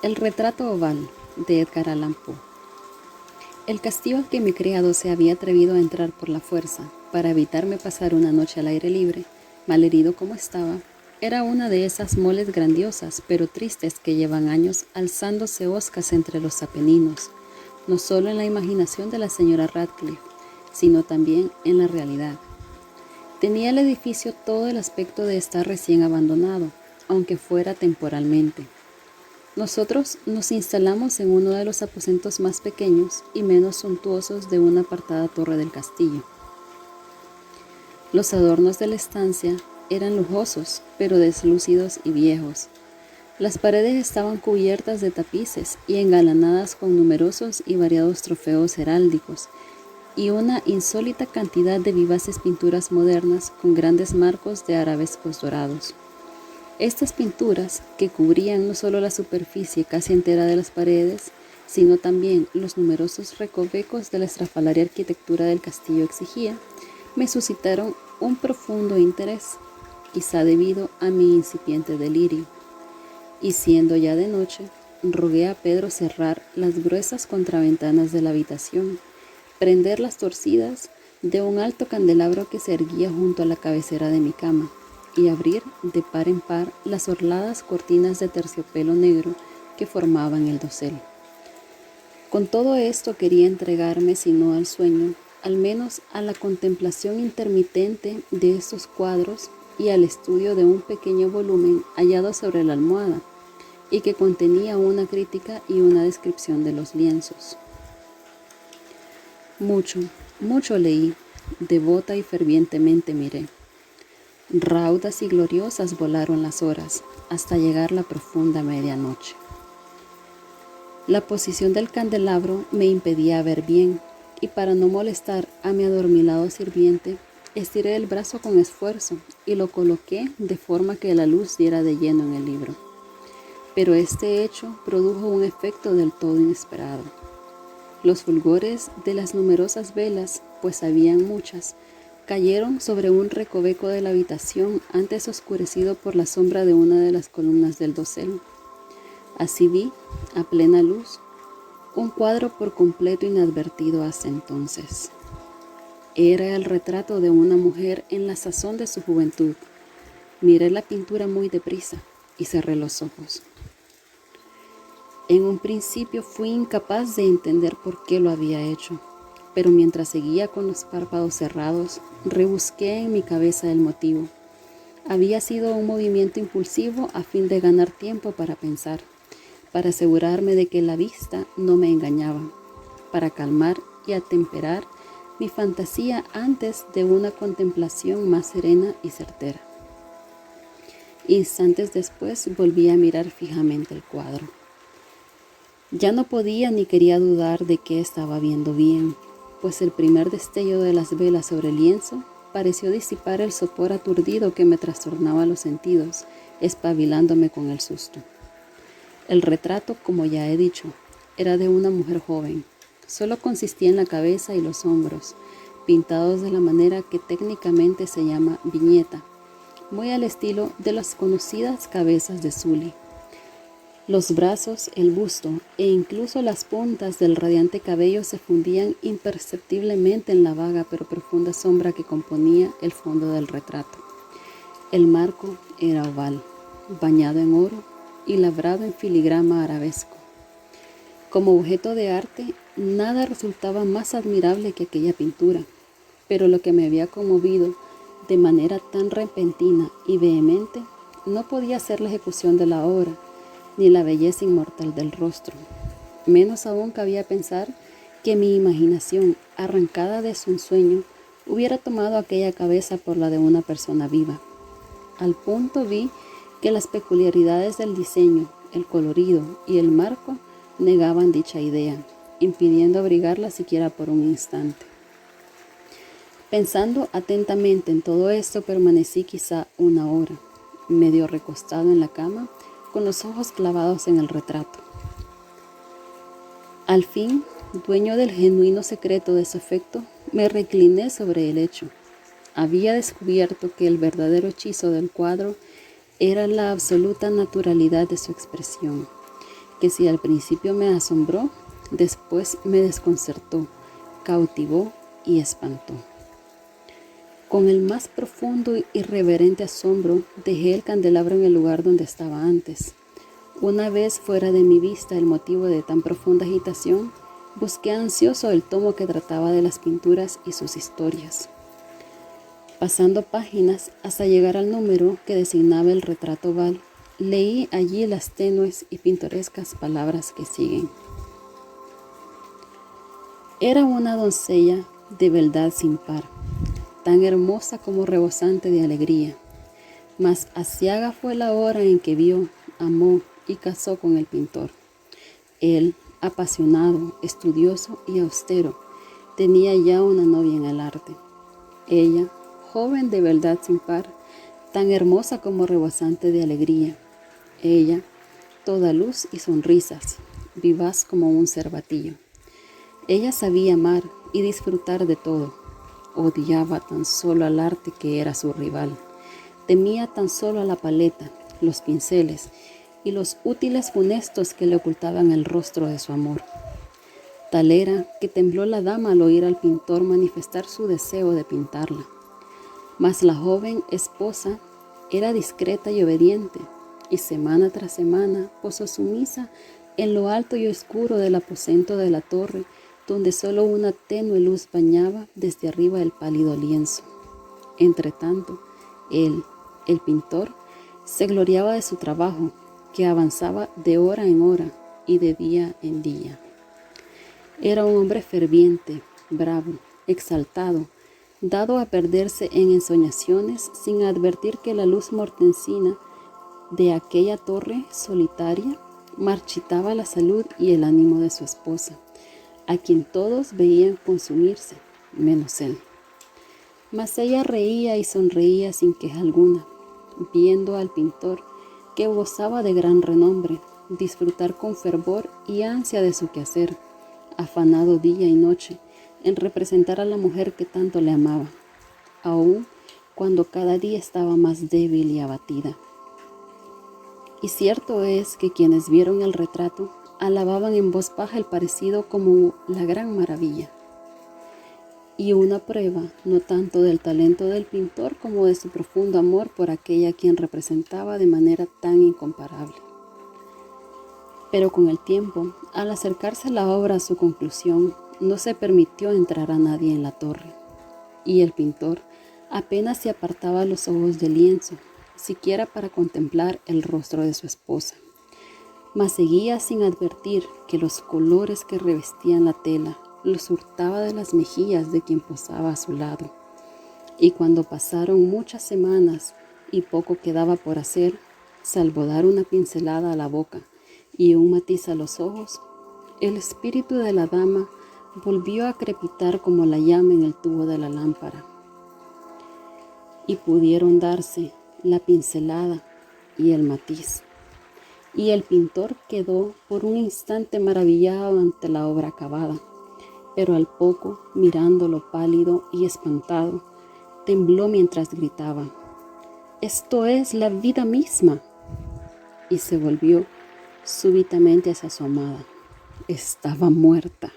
El retrato oval de Edgar Allan Poe. El castillo al que mi criado se había atrevido a entrar por la fuerza para evitarme pasar una noche al aire libre, malherido como estaba, era una de esas moles grandiosas pero tristes que llevan años alzándose hoscas entre los Apeninos, no solo en la imaginación de la señora Radcliffe, sino también en la realidad. Tenía el edificio todo el aspecto de estar recién abandonado, aunque fuera temporalmente. Nosotros nos instalamos en uno de los aposentos más pequeños y menos suntuosos de una apartada torre del castillo. Los adornos de la estancia eran lujosos, pero deslúcidos y viejos. Las paredes estaban cubiertas de tapices y engalanadas con numerosos y variados trofeos heráldicos, y una insólita cantidad de vivaces pinturas modernas con grandes marcos de arabescos dorados. Estas pinturas, que cubrían no solo la superficie casi entera de las paredes, sino también los numerosos recovecos de la estrafalaria arquitectura del castillo exigía, me suscitaron un profundo interés, quizá debido a mi incipiente delirio. Y siendo ya de noche, rogué a Pedro cerrar las gruesas contraventanas de la habitación, prender las torcidas de un alto candelabro que se erguía junto a la cabecera de mi cama, y abrir de par en par las orladas cortinas de terciopelo negro que formaban el dosel. Con todo esto quería entregarme, si no al sueño, al menos a la contemplación intermitente de estos cuadros y al estudio de un pequeño volumen hallado sobre la almohada y que contenía una crítica y una descripción de los lienzos. Mucho leí, devota y fervientemente miré. Raudas y gloriosas volaron las horas hasta llegar la profunda medianoche. La posición del candelabro me impedía ver bien, y para no molestar a mi adormilado sirviente, estiré el brazo con esfuerzo y lo coloqué de forma que la luz diera de lleno en el libro. Pero este hecho produjo un efecto del todo inesperado. Los fulgores de las numerosas velas, pues habían muchas, cayeron sobre un recoveco de la habitación antes oscurecido por la sombra de una de las columnas del dosel. Así vi, a plena luz, un cuadro por completo inadvertido hasta entonces. Era el retrato de una mujer en la sazón de su juventud. Miré la pintura muy deprisa y cerré los ojos. En un principio fui incapaz de entender por qué lo había hecho, pero mientras seguía con los párpados cerrados, rebusqué en mi cabeza el motivo. Había sido un movimiento impulsivo a fin de ganar tiempo para pensar, para asegurarme de que la vista no me engañaba, para calmar y atemperar mi fantasía antes de una contemplación más serena y certera. Instantes después volví a mirar fijamente el cuadro. Ya no podía ni quería dudar de que estaba viendo bien, pues el primer destello de las velas sobre el lienzo pareció disipar el sopor aturdido que me trastornaba los sentidos, espabilándome con el susto. El retrato, como ya he dicho, era de una mujer joven. Solo consistía en la cabeza y los hombros, pintados de la manera que técnicamente se llama viñeta, muy al estilo de las conocidas cabezas de Sully. Los brazos, el busto e incluso las puntas del radiante cabello se fundían imperceptiblemente en la vaga pero profunda sombra que componía el fondo del retrato. El marco era oval, bañado en oro y labrado en filigrama arabesco. Como objeto de arte, nada resultaba más admirable que aquella pintura, pero lo que me había conmovido de manera tan repentina y vehemente no podía ser la ejecución de la obra, ni la belleza inmortal del rostro. Menos aún cabía pensar que mi imaginación, arrancada de su ensueño, hubiera tomado aquella cabeza por la de una persona viva. Al punto vi que las peculiaridades del diseño, el colorido y el marco negaban dicha idea, impidiendo abrigarla siquiera por un instante. Pensando atentamente en todo esto, permanecí quizá una hora, medio recostado en la cama, con los ojos clavados en el retrato. Al fin, dueño del genuino secreto de su efecto, me recliné sobre el lecho. Había descubierto que el verdadero hechizo del cuadro era la absoluta naturalidad de su expresión, que si al principio me asombró, después me desconcertó, cautivó y espantó. Con el más profundo y reverente asombro, dejé el candelabro en el lugar donde estaba antes. Una vez fuera de mi vista el motivo de tan profunda agitación, busqué ansioso el tomo que trataba de las pinturas y sus historias. Pasando páginas hasta llegar al número que designaba el retrato oval, leí allí las tenues y pintorescas palabras que siguen. Era una doncella de beldad sin par, tan hermosa como rebosante de alegría, mas aciaga fue la hora en que vio, amó y casó con el pintor. Él, apasionado, estudioso y austero, tenía ya una novia en el arte. Ella, joven de beldad sin par, tan hermosa como rebosante de alegría. Ella, toda luz y sonrisas, vivaz como un cervatillo. Ella sabía amar y disfrutar de todo. Odiaba tan solo al arte que era su rival. Temía tan solo a la paleta, los pinceles y los útiles funestos que le ocultaban el rostro de su amor. Tal era que tembló la dama al oír al pintor manifestar su deseo de pintarla. Mas la joven esposa era discreta y obediente, y semana tras semana posó sumisa en lo alto y oscuro del aposento de la torre, donde solo una tenue luz bañaba desde arriba el pálido lienzo. Entretanto, él, el pintor, se gloriaba de su trabajo, que avanzaba de hora en hora y de día en día. Era un hombre ferviente, bravo, exaltado, dado a perderse en ensoñaciones sin advertir que la luz mortecina de aquella torre solitaria marchitaba la salud y el ánimo de su esposa, a quien todos veían consumirse, menos él. Mas ella reía y sonreía sin queja alguna, viendo al pintor, que gozaba de gran renombre, disfrutar con fervor y ansia de su quehacer, afanado día y noche en representar a la mujer que tanto le amaba, aun cuando cada día estaba más débil y abatida. Y cierto es que quienes vieron el retrato alababan en voz baja el parecido como la gran maravilla, y una prueba no tanto del talento del pintor como de su profundo amor por aquella a quien representaba de manera tan incomparable. Pero con el tiempo, al acercarse la obra a su conclusión, no se permitió entrar a nadie en la torre, y el pintor apenas se apartaba los ojos del lienzo, siquiera para contemplar el rostro de su esposa. Mas seguía sin advertir que los colores que revestían la tela los hurtaba de las mejillas de quien posaba a su lado. Y cuando pasaron muchas semanas y poco quedaba por hacer, salvo dar una pincelada a la boca y un matiz a los ojos, el espíritu de la dama volvió a crepitar como la llama en el tubo de la lámpara. Y pudieron darse la pincelada y el matiz. Y el pintor quedó por un instante maravillado ante la obra acabada, pero al poco, mirándolo pálido y espantado, tembló mientras gritaba: «¡Esto es la vida misma!» Y se volvió súbitamente hacia su amada. Estaba muerta.